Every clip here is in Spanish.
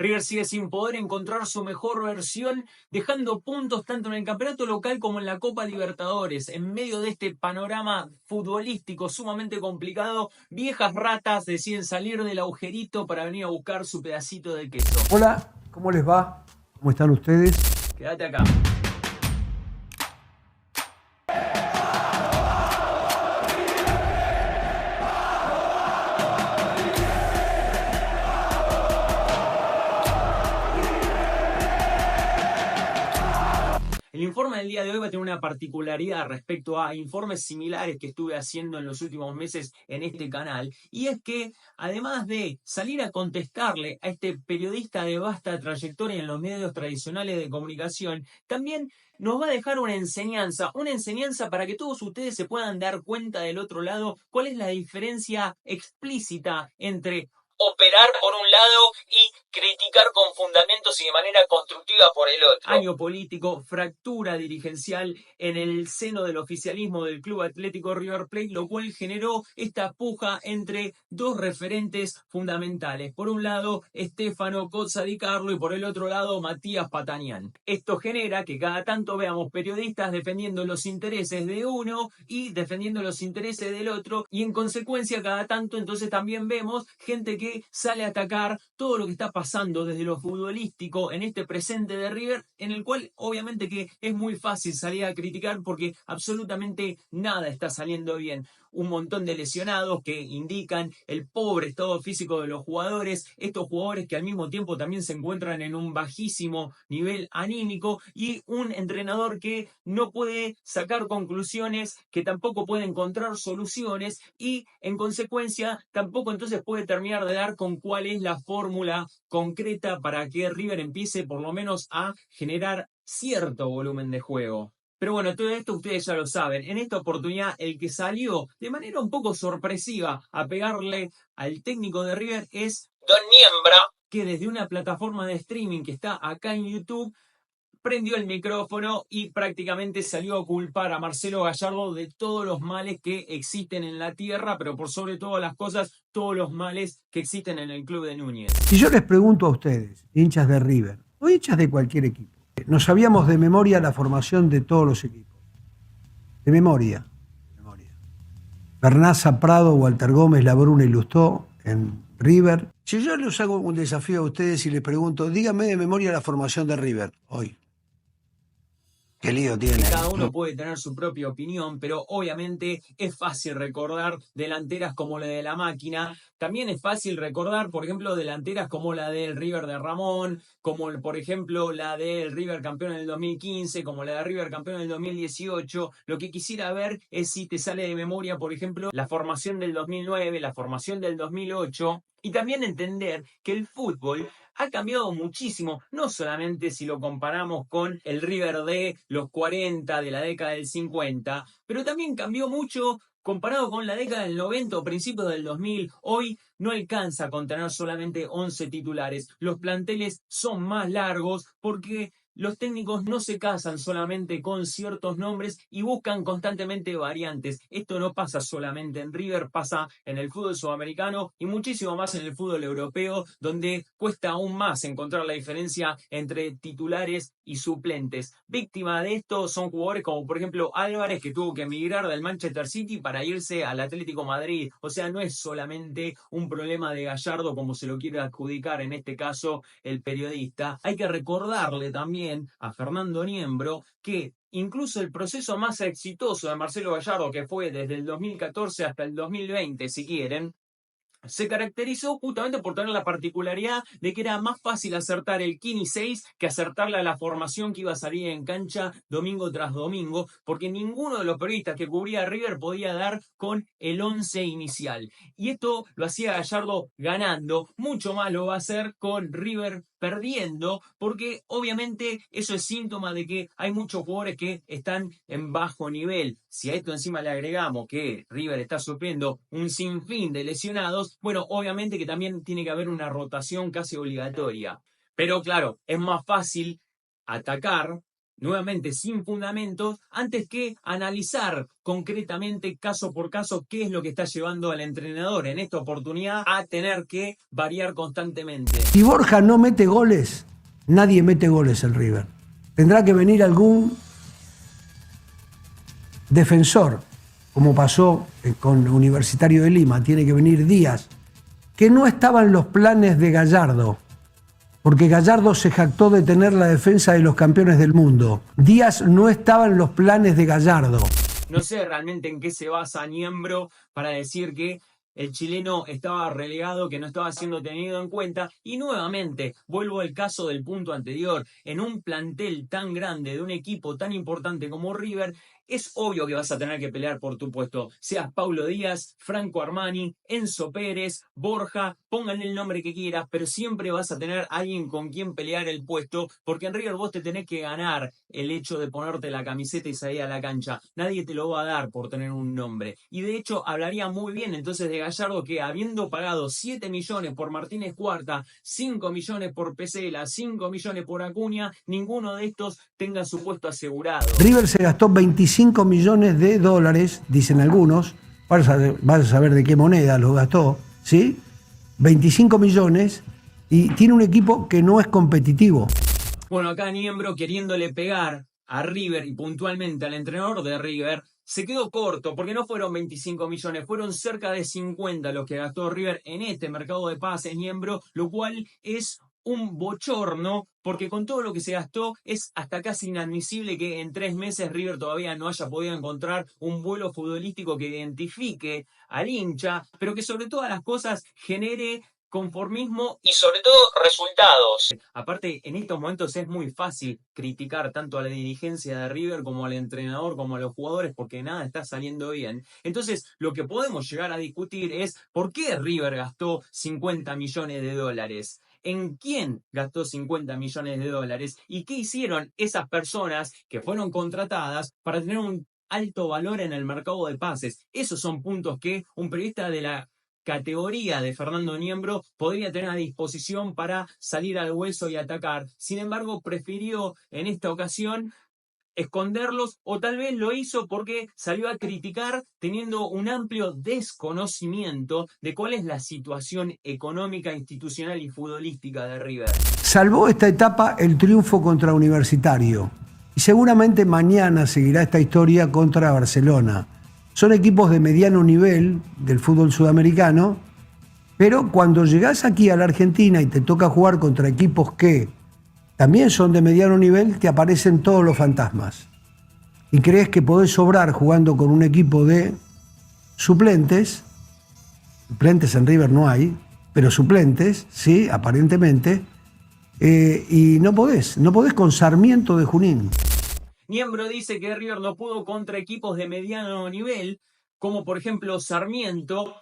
River sigue sin poder encontrar su mejor versión, dejando puntos tanto en el campeonato local como en la Copa Libertadores. En medio de este panorama futbolístico sumamente complicado, viejas ratas deciden salir del agujerito para venir a buscar su pedacito de queso. Hola, ¿cómo les va? ¿Cómo están ustedes? Quédate acá. El informe del día de hoy va a tener una particularidad respecto a informes similares que estuve haciendo en los últimos meses en este canal, y es que además de salir a contestarle a este periodista de vasta trayectoria en los medios tradicionales de comunicación, también nos va a dejar una enseñanza para que todos ustedes se puedan dar cuenta del otro lado cuál es la diferencia explícita entre operar por un lado y criticar con fundamentos y de manera constructiva por el otro. Año político, fractura dirigencial en el seno del oficialismo del Club Atlético River Plate, lo cual generó esta puja entre dos referentes fundamentales. Por un lado, Stefano Cozza Di Carlo y por el otro lado, Matías Patanián. Esto genera que cada tanto veamos periodistas defendiendo los intereses de uno y defendiendo los intereses del otro, y en consecuencia cada tanto entonces también vemos gente que sale a atacar todo lo que está pasando desde lo futbolístico en este presente de River, en el cual obviamente que es muy fácil salir a criticar porque absolutamente nada está saliendo bien. Un montón de lesionados que indican el pobre estado físico de los jugadores, estos jugadores que al mismo tiempo también se encuentran en un bajísimo nivel anímico, y un entrenador que no puede sacar conclusiones, que tampoco puede encontrar soluciones y en consecuencia tampoco entonces puede terminar de dar con cuál es la fórmula concreta para que River empiece por lo menos a generar cierto volumen de juego. Pero bueno, todo esto ustedes ya lo saben. En esta oportunidad, el que salió de manera un poco sorpresiva a pegarle al técnico de River es Don Niembra, que desde una plataforma de streaming que está acá en YouTube, prendió el micrófono y prácticamente salió a culpar a Marcelo Gallardo de todos los males que existen en la tierra, pero por sobre todas las cosas, todos los males que existen en el club de Núñez. Si yo les pregunto a ustedes, hinchas de River o hinchas de cualquier equipo, nos sabíamos de memoria la formación de todos los equipos. De memoria. Bernaza, Prado, Walter Gómez, Labruna y Lustó en River. Si yo les hago un desafío a ustedes y les pregunto, díganme de memoria la formación de River hoy. Qué lío tiene. Cada uno puede tener su propia opinión, pero obviamente es fácil recordar delanteras como la de la Máquina. También es fácil recordar, por ejemplo, delanteras como la del River de Ramón, como por ejemplo la del River campeón en el 2015, como la de River campeón en el 2018. Lo que quisiera ver es si te sale de memoria, por ejemplo, la formación del 2009, la formación del 2008, y también entender que el fútbol ha cambiado muchísimo, no solamente si lo comparamos con el River de los 40, de la década del 50, pero también cambió mucho comparado con la década del 90 o principios del 2000. Hoy no alcanza con tener solamente 11 titulares. Los planteles son más largos porque los técnicos no se casan solamente con ciertos nombres y buscan constantemente variantes. Esto no pasa solamente en River, pasa en el fútbol sudamericano y muchísimo más en el fútbol europeo, donde cuesta aún más encontrar la diferencia entre titulares y suplentes. Víctima de esto son jugadores como por ejemplo Álvarez, que tuvo que emigrar del Manchester City para irse al Atlético Madrid. O sea, no es solamente un problema de Gallardo como se lo quiere adjudicar en este caso el periodista. Hay que recordarle también a Fernando Niembro que incluso el proceso más exitoso de Marcelo Gallardo, que fue desde el 2014 hasta el 2020, si quieren, se caracterizó justamente por tener la particularidad de que era más fácil acertar el Kini 6 que acertarle a la formación que iba a salir en cancha domingo tras domingo, porque ninguno de los periodistas que cubría a River podía dar con el 11 inicial. Y esto lo hacía Gallardo ganando, mucho más lo va a hacer con River perdiendo, porque obviamente eso es síntoma de que hay muchos jugadores que están en bajo nivel. Si a esto encima le agregamos que River está sufriendo un sinfín de lesionados, bueno, obviamente que también tiene que haber una rotación casi obligatoria. Pero claro, es más fácil atacar nuevamente sin fundamentos, antes que analizar concretamente caso por caso qué es lo que está llevando al entrenador en esta oportunidad a tener que variar constantemente. Si Borja no mete goles, nadie mete goles en River. Tendrá que venir algún defensor, como pasó con Universitario de Lima, tiene que venir Díaz, que no estaba en los planes de Gallardo, porque Gallardo se jactó de tener la defensa de los campeones del mundo. Díaz no estaba en los planes de Gallardo. No sé realmente en qué se basa Niembro para decir que el chileno estaba relegado, que no estaba siendo tenido en cuenta. Y nuevamente, vuelvo al caso del punto anterior. En un plantel tan grande, de un equipo tan importante como River, es obvio que vas a tener que pelear por tu puesto. Seas Paulo Díaz, Franco Armani, Enzo Pérez, Borja, pónganle el nombre que quieras, pero siempre vas a tener alguien con quien pelear el puesto, porque en River vos te tenés que ganar el hecho de ponerte la camiseta y salir a la cancha. Nadie te lo va a dar por tener un nombre. Y de hecho, hablaría muy bien entonces de Gallardo, que habiendo pagado 7 millones por Martínez Cuarta, 5 millones por Pesela, 5 millones por Acuña, ninguno de estos tenga su puesto asegurado. River se gastó 25 millones de dólares, dicen algunos, vas a saber de qué moneda lo gastó, ¿sí? 25 millones y tiene un equipo que no es competitivo. Bueno, acá Niembro, queriéndole pegar a River y puntualmente al entrenador de River, se quedó corto, porque no fueron 25 millones, fueron cerca de 50 los que gastó River en este mercado de pases, Niembro, lo cual es un bochorno, porque con todo lo que se gastó es hasta casi inadmisible que en 3 meses River todavía no haya podido encontrar un vuelo futbolístico que identifique al hincha, pero que sobre todas las cosas genere conformismo y sobre todo resultados. Aparte, en estos momentos es muy fácil criticar tanto a la dirigencia de River como al entrenador, como a los jugadores, porque nada está saliendo bien. Entonces, lo que podemos llegar a discutir es por qué River gastó 50 millones de dólares. ¿En quién gastó 50 millones de dólares? ¿Y qué hicieron esas personas que fueron contratadas para tener un alto valor en el mercado de pases? Esos son puntos que un periodista de la categoría de Fernando Niembro podría tener a disposición para salir al hueso y atacar. Sin embargo, prefirió en esta ocasión esconderlos, o tal vez lo hizo porque salió a criticar teniendo un amplio desconocimiento de cuál es la situación económica, institucional y futbolística de River. Salvó esta etapa el triunfo contra Universitario y seguramente mañana seguirá esta historia contra Barcelona. Son equipos de mediano nivel del fútbol sudamericano, pero cuando llegás aquí a la Argentina y te toca jugar contra equipos que también son de mediano nivel, te aparecen todos los fantasmas. Y crees que podés sobrar jugando con un equipo de suplentes en River no hay, pero suplentes, sí, aparentemente, y no podés con Sarmiento de Junín. Niembro dice que River no pudo contra equipos de mediano nivel, como por ejemplo Sarmiento,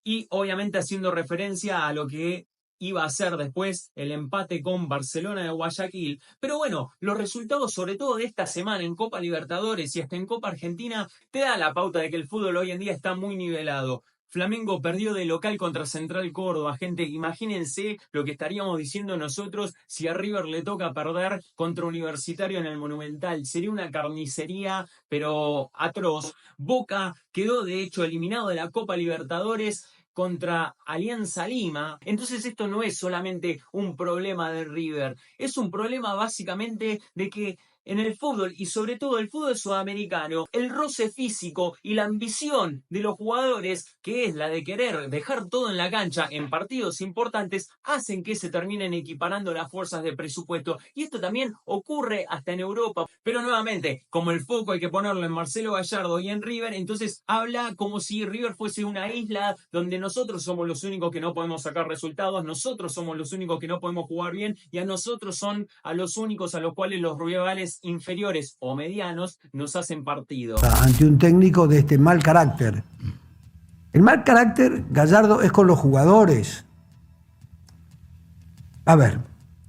y obviamente haciendo referencia a lo que iba a ser después el empate con Barcelona de Guayaquil. Pero bueno, los resultados sobre todo de esta semana en Copa Libertadores y hasta en Copa Argentina te da la pauta de que el fútbol hoy en día está muy nivelado. Flamengo perdió de local contra Central Córdoba, gente. Imagínense lo que estaríamos diciendo nosotros si a River le toca perder contra Universitario en el Monumental. Sería una carnicería, pero atroz. Boca quedó de hecho eliminado de la Copa Libertadores contra Alianza Lima. Entonces esto no es solamente un problema de River, es un problema básicamente de que en el fútbol, y sobre todo el fútbol sudamericano, el roce físico y la ambición de los jugadores, que es la de querer dejar todo en la cancha en partidos importantes, hacen que se terminen equiparando las fuerzas de presupuesto. Y esto también ocurre hasta en Europa. Pero nuevamente, como el foco hay que ponerlo en Marcelo Gallardo y en River, entonces habla como si River fuese una isla donde nosotros somos los únicos que no podemos sacar resultados, nosotros somos los únicos que no podemos jugar bien, y a nosotros son a los únicos a los cuales los rivales inferiores o medianos nos hacen partido. Ante un técnico de este mal carácter. El mal carácter, Gallardo, es con los jugadores. A ver,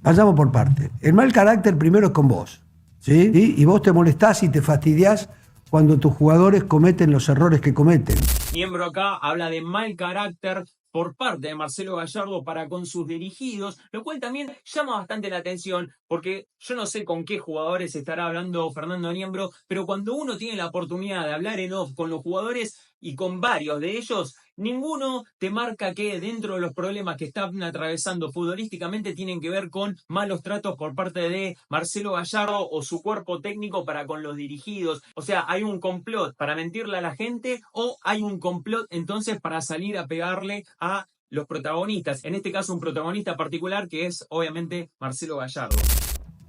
vayamos por parte. El mal carácter primero es con vos, ¿sí? Y vos te molestás y te fastidiás cuando tus jugadores cometen los errores que cometen. Niembro acá habla de mal carácter por parte de Marcelo Gallardo para con sus dirigidos, lo cual también llama bastante la atención, porque yo no sé con qué jugadores estará hablando Fernando Niembro, pero cuando uno tiene la oportunidad de hablar en off con los jugadores y con varios de ellos, ninguno te marca que dentro de los problemas que están atravesando futbolísticamente tienen que ver con malos tratos por parte de Marcelo Gallardo o su cuerpo técnico para con los dirigidos. O sea, hay un complot para mentirle a la gente o hay un complot entonces para salir a pegarle a los protagonistas. En este caso, un protagonista particular que es obviamente Marcelo Gallardo.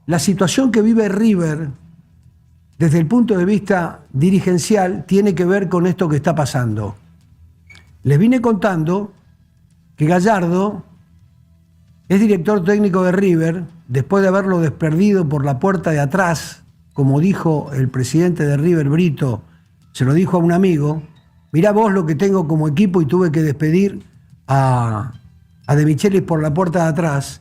La situación que vive River desde el punto de vista dirigencial tiene que ver con esto que está pasando. Les vine contando que Gallardo es director técnico de River después de haberlo desperdido por la puerta de atrás, como dijo el presidente de River, Brito, se lo dijo a un amigo: mirá vos lo que tengo como equipo, y tuve que despedir a De Michelis por la puerta de atrás,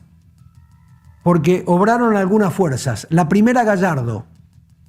porque obraron algunas fuerzas. La primera, Gallardo.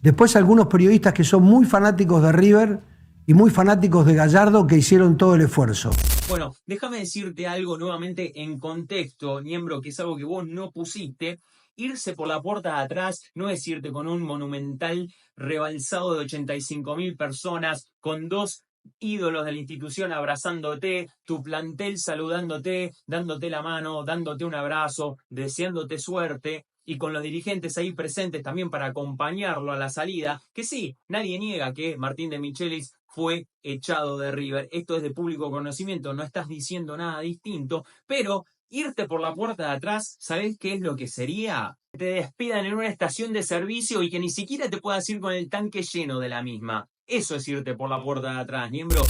Después algunos periodistas que son muy fanáticos de River y muy fanáticos de Gallardo, que hicieron todo el esfuerzo. Bueno, déjame decirte algo nuevamente en contexto, Niembro, que es algo que vos no pusiste. Irse por la puerta de atrás no es irte con un monumental rebalsado de 85.000 personas, con dos ídolos de la institución abrazándote, tu plantel saludándote, dándote la mano, dándote un abrazo, deseándote suerte, y con los dirigentes ahí presentes también para acompañarlo a la salida, que sí, nadie niega que Martín de Michelis fue echado de River. Esto es de público conocimiento, no estás diciendo nada distinto, pero irte por la puerta de atrás, ¿sabés qué es lo que sería? Que te despidan en una estación de servicio y que ni siquiera te puedas ir con el tanque lleno de la misma. Eso es irte por la puerta de atrás, Niembro.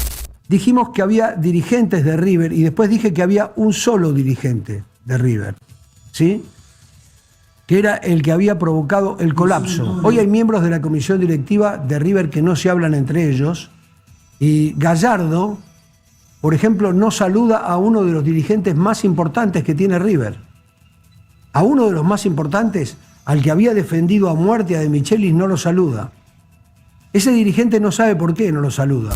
Dijimos que había dirigentes de River y después dije que había un solo dirigente de River, ¿sí? Que era el que había provocado el colapso. Hoy hay miembros de la comisión directiva de River que no se hablan entre ellos, y Gallardo, por ejemplo, no saluda a uno de los dirigentes más importantes que tiene River. A uno de los más importantes, al que había defendido a muerte a De Michelis, no lo saluda. Ese dirigente no sabe por qué no lo saluda.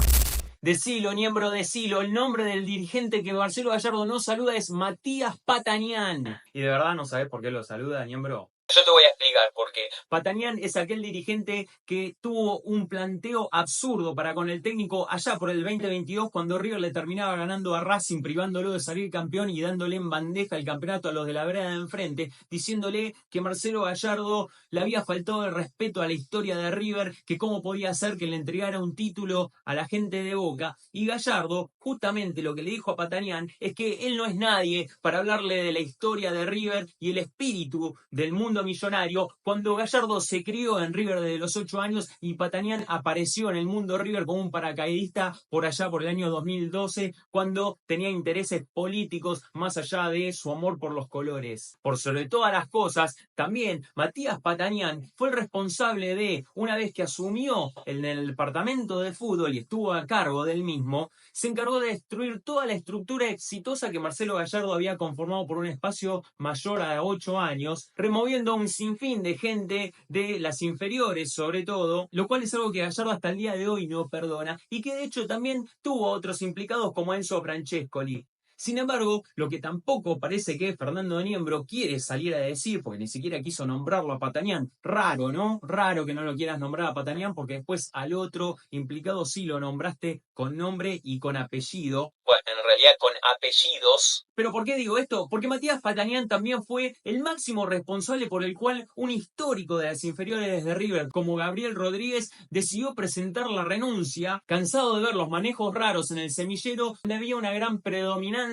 Decilo, Niembro, decilo. El nombre del dirigente que Marcelo Gallardo no saluda es Matías Patanián. ¿Y de verdad no sabés por qué lo saluda, Niembro? Yo te voy a explicar por qué. Patanián es aquel dirigente que tuvo un planteo absurdo para con el técnico allá por el 2022, cuando River le terminaba ganando a Racing, privándolo de salir campeón y dándole en bandeja el campeonato a los de la vereda de enfrente, diciéndole que Marcelo Gallardo le había faltado el respeto a la historia de River, que cómo podía ser que le entregara un título a la gente de Boca. Y Gallardo, justamente lo que le dijo a Patanián es que él no es nadie para hablarle de la historia de River y el espíritu del mundo millonario, cuando Gallardo se crió en River desde los 8 años y Patanián apareció en el mundo River como un paracaidista por allá por el año 2012, cuando tenía intereses políticos más allá de su amor por los colores. Por sobre todas las cosas, también Matías Patanián fue el responsable de, una vez que asumió en el departamento de fútbol y estuvo a cargo del mismo, se encargó de destruir toda la estructura exitosa que Marcelo Gallardo había conformado por un espacio mayor a 8 años, removiendo un sinfín de gente de las inferiores sobre todo, lo cual es algo que Gallardo hasta el día de hoy no perdona y que de hecho también tuvo otros implicados como Enzo Francescoli. Sin embargo, lo que tampoco parece que Fernando Niembro quiere salir a decir, porque ni siquiera quiso nombrarlo a Patanián, raro, ¿no? Raro que no lo quieras nombrar a Patanián, porque después al otro implicado sí lo nombraste con nombre y con apellido. Bueno, en realidad con apellidos. ¿Pero por qué digo esto? Porque Matías Patanián también fue el máximo responsable por el cual un histórico de las inferiores de River, como Gabriel Rodríguez, decidió presentar la renuncia, cansado de ver los manejos raros en el semillero, donde había una gran predominancia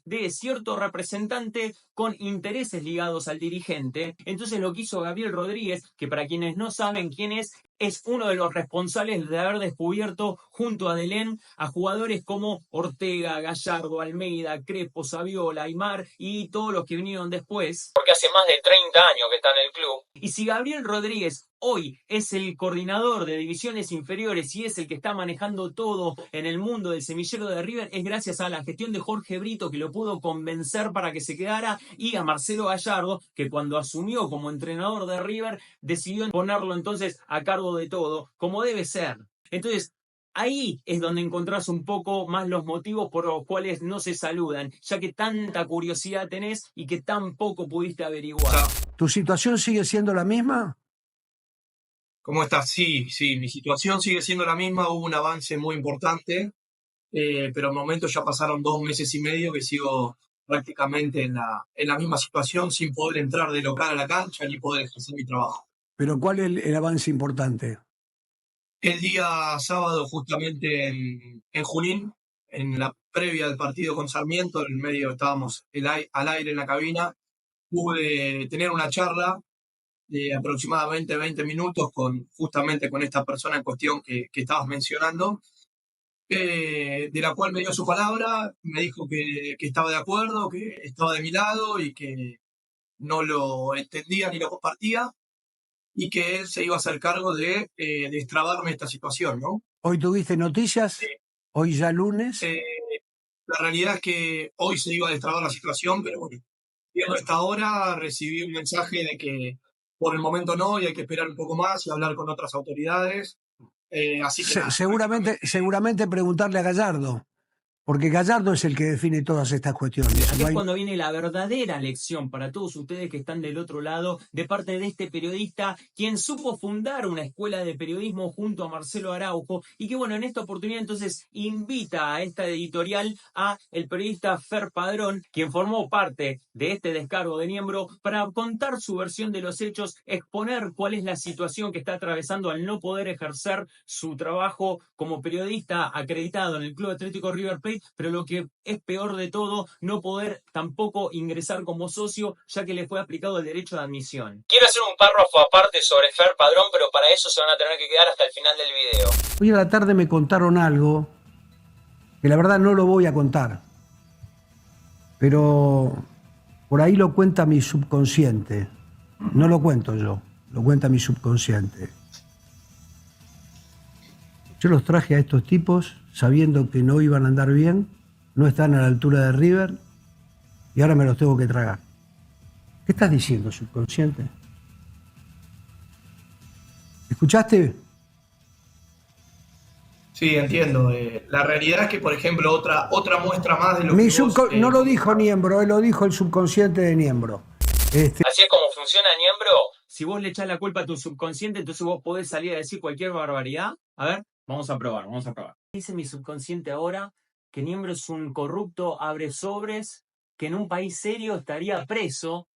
de cierto representante con intereses ligados al dirigente. Entonces lo que hizo Gabriel Rodríguez, que para quienes no saben quién es uno de los responsables de haber descubierto junto a Delén a jugadores como Ortega, Gallardo, Almeida, Crespo, Saviola, Aymar y todos los que vinieron después. Porque hace más de 30 años que está en el club. Y si Gabriel Rodríguez hoy es el coordinador de divisiones inferiores y es el que está manejando todo en el mundo del semillero de River, es gracias a la gestión de Jorge Brito, que lo pudo convencer para que se quedara, y a Marcelo Gallardo, que cuando asumió como entrenador de River decidió ponerlo entonces a cargo de todo, como debe ser. Entonces, ahí es donde encontrás un poco más los motivos por los cuales no se saludan, ya que tanta curiosidad tenés y que tan poco pudiste averiguar. ¿Tu situación sigue siendo la misma? ¿Cómo estás? Sí, sí, mi situación sigue siendo la misma, hubo un avance muy importante, pero al momento ya pasaron 2 meses y medio que sigo prácticamente en la misma situación sin poder entrar de local a la cancha ni poder ejercer mi trabajo. ¿Pero cuál es el avance importante? El día sábado, justamente en Junín, en la previa del partido con Sarmiento, en el medio estábamos al aire en la cabina, pude tener una charla de aproximadamente 20 minutos justamente con esta persona en cuestión que estabas mencionando, de la cual me dio su palabra, me dijo que estaba de acuerdo, que estaba de mi lado y que no lo entendía ni lo compartía y que él se iba a hacer cargo de destrabarme esta situación, ¿no? ¿Hoy tuviste noticias? ¿Hoy ya lunes? Eh, la realidad es que hoy se iba a destrabar la situación, pero bueno, viendo esta hora recibí un mensaje de que por el momento no y hay que esperar un poco más y hablar con otras autoridades. Así que nada, Seguramente preguntarle a Gallardo, porque Gallardo es el que define todas estas cuestiones. Aquí No es hay- cuando viene la verdadera lección para todos ustedes que están del otro lado, de parte de este periodista, quien supo fundar una escuela de periodismo junto a Marcelo Araujo, y que bueno, en esta oportunidad entonces invita a esta editorial a el periodista Fer Padrón, quien formó parte de este descargo de Niembro, para contar su versión de los hechos, exponer cuál es la situación que está atravesando al no poder ejercer su trabajo como periodista acreditado en el Club Atlético River Plate, pero lo que es peor de todo, no poder tampoco ingresar como socio, ya que le fue aplicado el derecho de admisión. Quiero hacer un párrafo aparte sobre Fer Padrón, pero para eso se van a tener que quedar hasta el final del video. Hoy a la tarde me contaron algo que la verdad no lo voy a contar, pero por ahí lo cuenta mi subconsciente. No lo cuento yo, lo cuenta mi subconsciente. Yo los traje a estos tipos sabiendo que no iban a andar bien, no están a la altura de River y ahora me los tengo que tragar. ¿Qué estás diciendo, subconsciente? ¿Escuchaste? sí, entiendo. La realidad es que, por ejemplo, otra muestra más de lo que vos, No lo dijo Niembro, lo dijo el subconsciente de Niembro. Así es como funciona Niembro. Si vos le echás la culpa a tu subconsciente, entonces vos podés salir a decir cualquier barbaridad. A ver, vamos a probar, vamos a probar. Dice mi subconsciente ahora que Niembro es un corrupto, abre sobres, que en un país serio estaría preso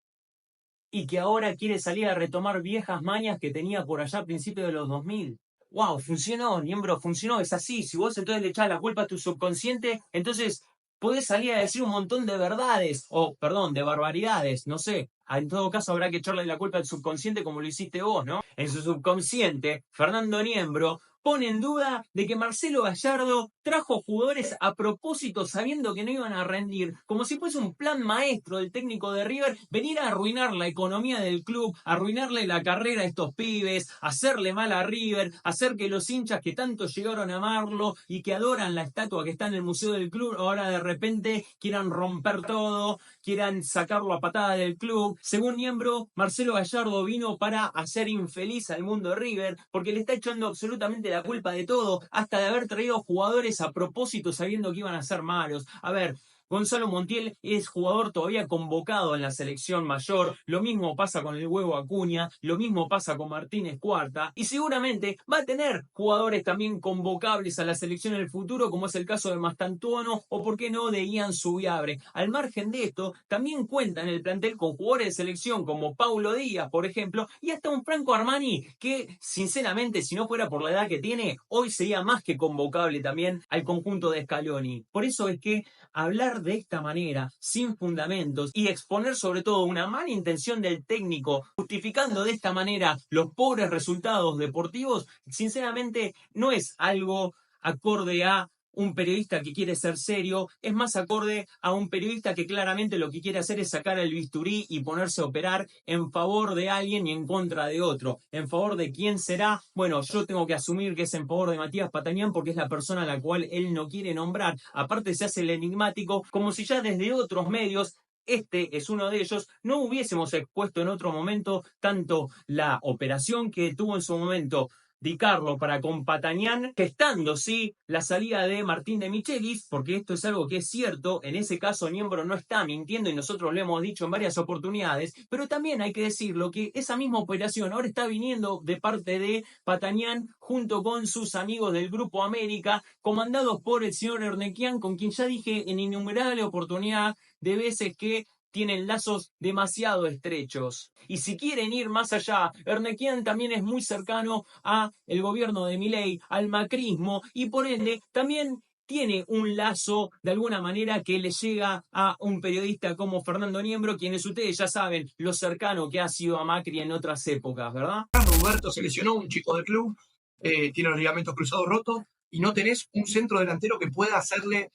y que ahora quiere salir a retomar viejas mañas que tenía por allá a principios de los 2000. ¡Wow! Funcionó, Niembro, funcionó, es así. Si vos entonces le echás la culpa a tu subconsciente, entonces podés salir a decir un montón de verdades, o perdón, de barbaridades, no sé. En todo caso habrá que echarle la culpa al subconsciente como lo hiciste vos, ¿no? En su subconsciente, Fernando Niembro pone en duda de que Marcelo Gallardo trajo jugadores a propósito sabiendo que no iban a rendir, como si fuese un plan maestro del técnico de River, venir a arruinar la economía del club, arruinarle la carrera a estos pibes, hacerle mal a River, hacer que los hinchas que tanto llegaron a amarlo y que adoran la estatua que está en el museo del club, ahora de repente quieran romper todo, quieran sacarlo a patada del club. Según Niembro, Marcelo Gallardo vino para hacer infeliz al mundo de River, porque le está echando absolutamente la culpa de todo, hasta de haber traído jugadores a propósito sabiendo que iban a ser malos. A ver, Gonzalo Montiel es jugador todavía convocado en la selección mayor, lo mismo pasa con el Huevo Acuña, lo mismo pasa con Martínez Cuarta, y seguramente va a tener jugadores también convocables a la selección en el futuro, como es el caso de Mastantuono o, por qué no, de Ian Subiabre. Al margen de esto, también cuenta en el plantel con jugadores de selección como Paulo Díaz, por ejemplo, y hasta un Franco Armani que, sinceramente, si no fuera por la edad que tiene, hoy sería más que convocable también al conjunto de Scaloni. Por eso es que hablar de esta manera, sin fundamentos, y exponer sobre todo una mala intención del técnico, justificando de esta manera los pobres resultados deportivos, sinceramente no es algo acorde a un periodista que quiere ser serio, es más acorde a un periodista que claramente lo que quiere hacer es sacar el bisturí y ponerse a operar en favor de alguien y en contra de otro. En favor de quién será, bueno, yo tengo que asumir que es en favor de Matías Patanián porque es la persona a la cual él no quiere nombrar. Aparte se hace el enigmático, como si ya desde otros medios, este es uno de ellos, no hubiésemos expuesto en otro momento tanto la operación que tuvo en su momento Di Carlo para con Patanián, gestando, sí, la salida de Martín de Michelis, porque esto es algo que es cierto, en ese caso Niembro no está mintiendo y nosotros lo hemos dicho en varias oportunidades, pero también hay que decirlo que esa misma operación ahora está viniendo de parte de Patanián junto con sus amigos del Grupo América, comandados por el señor Ernequian, con quien ya dije en innumerable oportunidad de veces que tienen lazos demasiado estrechos. Y si quieren ir más allá, Ernequian también es muy cercano a el gobierno de Milei, al macrismo, y por ende también tiene un lazo de alguna manera que le llega a un periodista como Fernando Niembro, quienes ustedes ya saben lo cercano que ha sido a Macri en otras épocas, ¿verdad? Roberto se lesionó, un chico del club, tiene los ligamentos cruzados rotos, y no tenés un centro delantero que pueda hacerle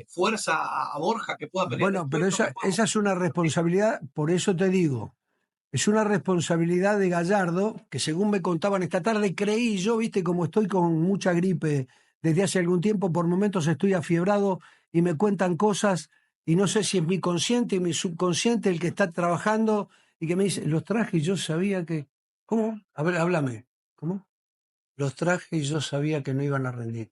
fuerza a Borja, que pueda pelear el Bueno, pero puesto, que esa es una responsabilidad, por eso te digo, es una responsabilidad de Gallardo, que según me contaban esta tarde, creí yo, viste, como estoy con mucha gripe desde hace algún tiempo, por momentos estoy afiebrado y me cuentan cosas y no sé si es mi consciente y mi subconsciente el que está trabajando y que me dice, los traje y yo sabía que... ¿Cómo? A ver, háblame. ¿Cómo? Los traje y yo sabía que no iban a rendir.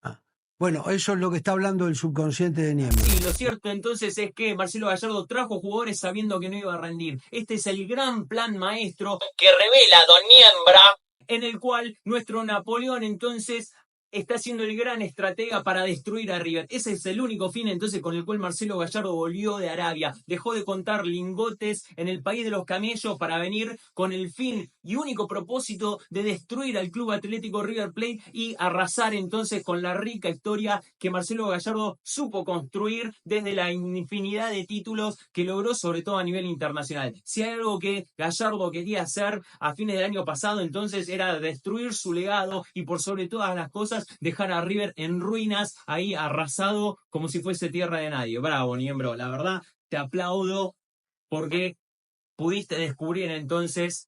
Ah. Bueno, eso es lo que está hablando el subconsciente de Niembro. Sí, lo cierto entonces es que Marcelo Gallardo trajo jugadores sabiendo que no iba a rendir. Este es el gran plan maestro que revela Don Niembra, en el cual nuestro Napoleón entonces está siendo el gran estratega para destruir a River. Ese es el único fin entonces con el cual Marcelo Gallardo volvió de Arabia. Dejó de contar lingotes en el país de los camellos para venir con el fin y único propósito de destruir al Club Atlético River Plate y arrasar entonces con la rica historia que Marcelo Gallardo supo construir desde la infinidad de títulos que logró, sobre todo a nivel internacional. Si hay algo que Gallardo quería hacer a fines del año pasado, entonces era destruir su legado y por sobre todas las cosas dejar a River en ruinas, ahí arrasado como si fuese tierra de nadie. Bravo, Niembro, la verdad te aplaudo porque pudiste descubrir entonces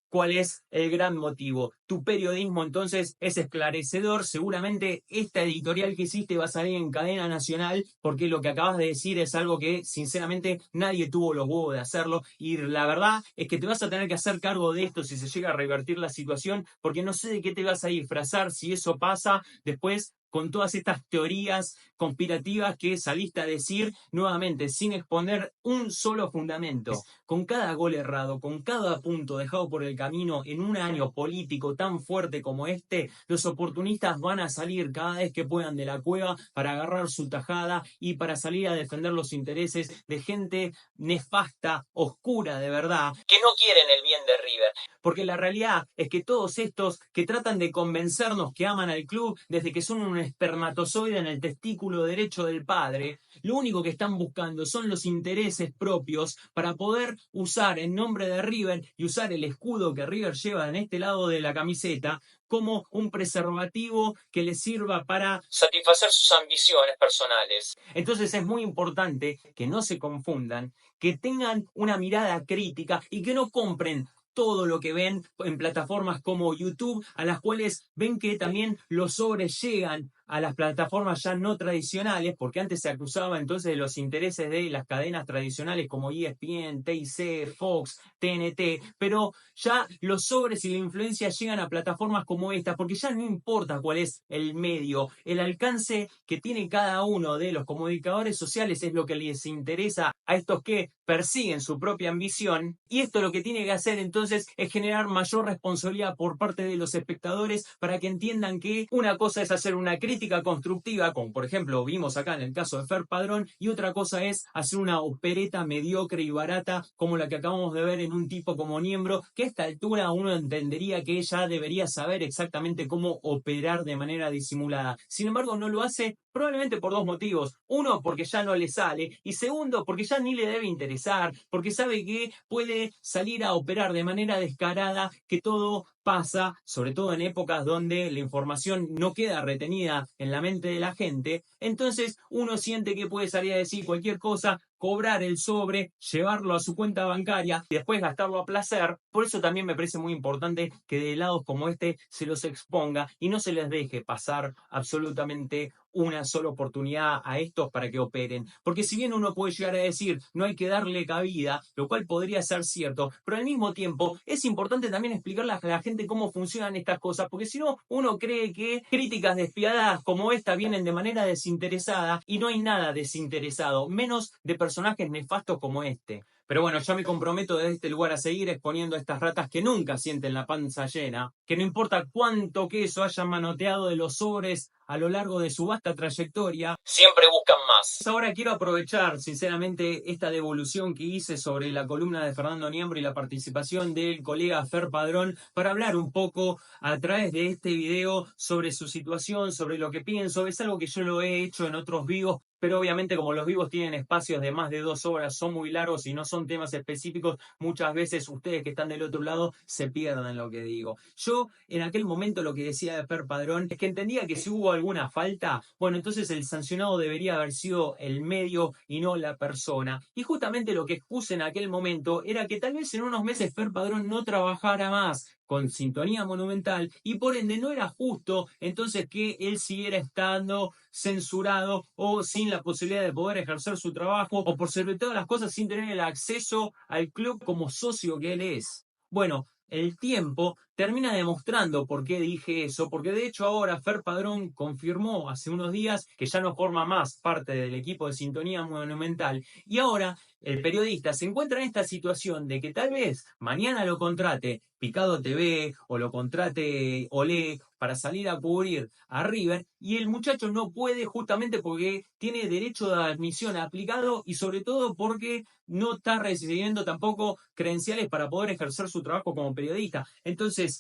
cuál es el gran motivo. Tu periodismo entonces es esclarecedor. Seguramente esta editorial que hiciste va a salir en cadena nacional porque lo que acabas de decir es algo que sinceramente nadie tuvo los huevos de hacerlo y la verdad es que te vas a tener que hacer cargo de esto si se llega a revertir la situación porque no sé de qué te vas a disfrazar si eso pasa después con todas estas teorías conspirativas que saliste a decir nuevamente sin exponer un solo fundamento. Con cada gol errado, con cada punto dejado por el camino en un año político tan fuerte como este, los oportunistas van a salir cada vez que puedan de la cueva para agarrar su tajada y para salir a defender los intereses de gente nefasta, oscura de verdad, que no quieren el bien de River. Porque la realidad es que todos estos que tratan de convencernos que aman al club desde que son un espermatozoide en el testículo derecho del padre, lo único que están buscando son los intereses propios para poder usar en nombre de River y usar el escudo que River lleva en este lado de la camiseta como un preservativo que les sirva para satisfacer sus ambiciones personales. Entonces es muy importante que no se confundan, que tengan una mirada crítica y que no compren todo lo que ven en plataformas como YouTube, a las cuales ven que también los sobres llegan a las plataformas ya no tradicionales, porque antes se acusaba entonces de los intereses de las cadenas tradicionales como ESPN, TIC, Fox, TNT, pero ya los sobres y la influencia llegan a plataformas como esta, porque ya no importa cuál es el medio, el alcance que tiene cada uno de los comunicadores sociales es lo que les interesa a estos que persiguen su propia ambición, y esto lo que tiene que hacer entonces es generar mayor responsabilidad por parte de los espectadores para que entiendan que una cosa es hacer una crítica constructiva, como por ejemplo vimos acá en el caso de Fer Padrón, y otra cosa es hacer una opereta mediocre y barata como la que acabamos de ver en un tipo como Niembro, que a esta altura uno entendería que ella debería saber exactamente cómo operar de manera disimulada. Sin embargo, no lo hace probablemente por dos motivos. Uno, porque ya no le sale, y segundo, porque ya ni le debe interesar, porque sabe que puede salir a operar de manera descarada, que todo pasa, sobre todo en épocas donde la información no queda retenida en la mente de la gente, entonces uno siente que puede salir a decir cualquier cosa, cobrar el sobre, llevarlo a su cuenta bancaria y después gastarlo a placer. Por eso también me parece muy importante que de lados como este se los exponga y no se les deje pasar absolutamente una sola oportunidad a estos para que operen. Porque si bien uno puede llegar a decir no hay que darle cabida, lo cual podría ser cierto, pero al mismo tiempo es importante también explicarle a la gente exactamente cómo funcionan estas cosas, porque si no, uno cree que críticas despiadadas como esta vienen de manera desinteresada y no hay nada desinteresado, menos de personajes nefastos como este. Pero bueno, yo me comprometo desde este lugar a seguir exponiendo a estas ratas que nunca sienten la panza llena, que no importa cuánto queso hayan manoteado de los sobres a lo largo de su vasta trayectoria, siempre buscan más. Ahora quiero aprovechar, sinceramente, esta devolución que hice sobre la columna de Fernando Niembro y la participación del colega Fer Padrón para hablar un poco a través de este video sobre su situación, sobre lo que pienso. Es algo que yo lo he hecho en otros vivos, pero obviamente como los vivos tienen espacios de más de 2 horas, son muy largos y no son temas específicos, muchas veces ustedes que están del otro lado se pierden lo que digo. Yo en aquel momento lo que decía de Fer Padrón es que entendía que si hubo alguna falta, bueno, entonces el sancionado debería haber sido el medio y no la persona. Y justamente lo que expuse en aquel momento era que tal vez en unos meses Fer Padrón no trabajara más con Sintonía Monumental y por ende no era justo entonces que él siguiera estando censurado o sin la posibilidad de poder ejercer su trabajo o por sobre todas las cosas sin tener el acceso al club como socio que él es. Bueno, el tiempo termina demostrando por qué dije eso, porque de hecho ahora Fer Padrón confirmó hace unos días que ya no forma más parte del equipo de Sintonía Monumental y ahora el periodista se encuentra en esta situación de que tal vez mañana lo contrate Picado TV o lo contrate Olé para salir a cubrir a River y el muchacho no puede justamente porque tiene derecho de admisión aplicado y sobre todo porque no está recibiendo tampoco credenciales para poder ejercer su trabajo como periodista. Entonces,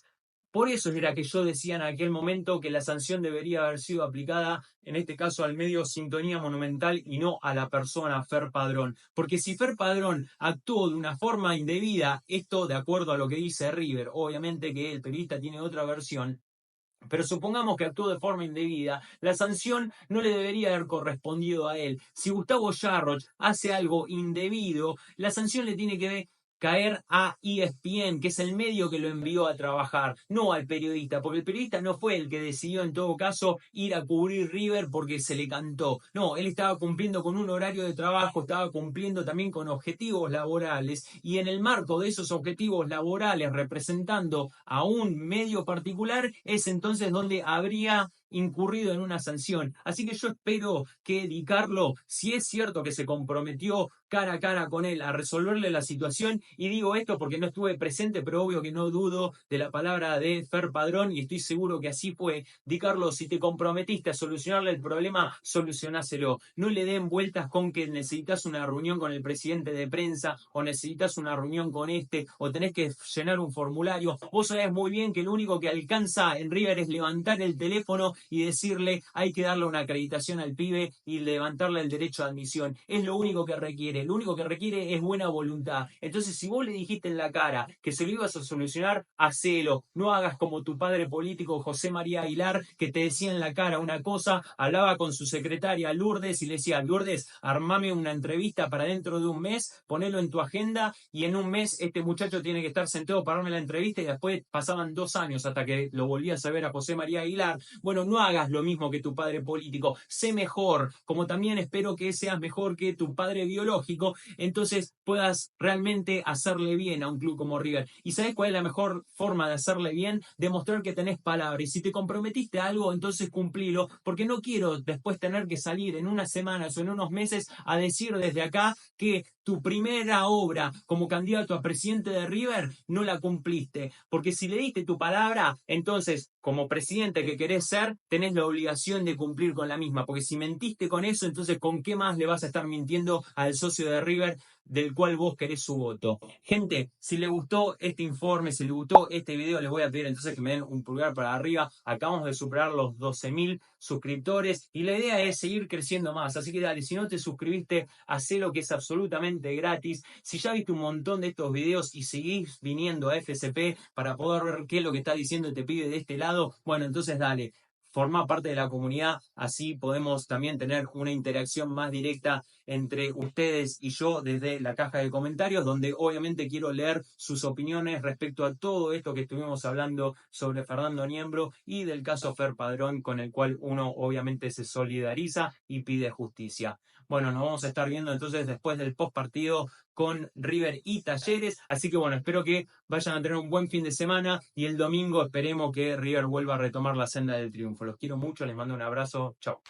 por eso era que yo decía en aquel momento que la sanción debería haber sido aplicada, en este caso al medio Sintonía Monumental y no a la persona Fer Padrón. Porque si Fer Padrón actuó de una forma indebida, esto de acuerdo a lo que dice River, obviamente que el periodista tiene otra versión, pero supongamos que actuó de forma indebida, la sanción no le debería haber correspondido a él. Si Gustavo Yarroch hace algo indebido, la sanción le tiene que caer a ESPN, que es el medio que lo envió a trabajar, no al periodista, porque el periodista no fue el que decidió en todo caso ir a cubrir River porque se le cantó. No, él estaba cumpliendo con un horario de trabajo, estaba cumpliendo también con objetivos laborales y en el marco de esos objetivos laborales representando a un medio particular es entonces donde habría incurrido en una sanción. Así que yo espero que Di Carlo, si es cierto que se comprometió cara a cara con él a resolverle la situación, y digo esto porque no estuve presente, pero obvio que no dudo de la palabra de Fer Padrón y estoy seguro que así fue. Di Carlo, si te comprometiste a solucionarle el problema, solucionáselo. No le den vueltas con que necesitas una reunión con el presidente de prensa o necesitas una reunión con este o tenés que llenar un formulario. Vos sabés muy bien que lo único que alcanza en River es levantar el teléfono y decirle hay que darle una acreditación al pibe y levantarle el derecho de admisión. Es lo único que requiere. Lo único que requiere es buena voluntad. Entonces, si vos le dijiste en la cara que se lo ibas a solucionar, hacelo. No hagas como tu padre político José María Aguilar, que te decía en la cara una cosa, hablaba con su secretaria Lourdes y le decía, Lourdes, armame una entrevista para dentro de un mes, ponelo en tu agenda y en un mes este muchacho tiene que estar sentado para darme la entrevista y después pasaban 2 años hasta que lo volvías a ver a José María Aguilar. Bueno, no hagas lo mismo que tu padre político, sé mejor, como también espero que seas mejor que tu padre biológico, entonces puedas realmente hacerle bien a un club como River. ¿Y sabes cuál es la mejor forma de hacerle bien? Demostrar que tenés palabra. Y si te comprometiste a algo, entonces cumplilo, porque no quiero después tener que salir en unas semanas o en unos meses a decir desde acá que tu primera obra como candidato a presidente de River no la cumpliste. Porque si le diste tu palabra, entonces, como presidente que querés ser, tenés la obligación de cumplir con la misma. Porque si mentiste con eso, entonces, ¿con qué más le vas a estar mintiendo al socio de River del cual vos querés su voto? Gente, si les gustó este informe, si les gustó este video, les voy a pedir entonces que me den un pulgar para arriba. Acabamos de superar los 12.000 suscriptores y la idea es seguir creciendo más. Así que dale, si no te suscribiste, hacelo, que es absolutamente gratis. Si ya viste un montón de estos videos y seguís viniendo a FSP para poder ver qué es lo que está diciendo este pibe de este lado, bueno, entonces dale, formá parte de la comunidad, así podemos también tener una interacción más directa entre ustedes y yo desde la caja de comentarios, donde obviamente quiero leer sus opiniones respecto a todo esto que estuvimos hablando sobre Fernando Niembro y del caso Fer Padrón, con el cual uno obviamente se solidariza y pide justicia. Bueno, nos vamos a estar viendo entonces después del post partido con River y Talleres. Así que bueno, espero que vayan a tener un buen fin de semana y el domingo esperemos que River vuelva a retomar la senda del triunfo. Los quiero mucho, les mando un abrazo. Chau.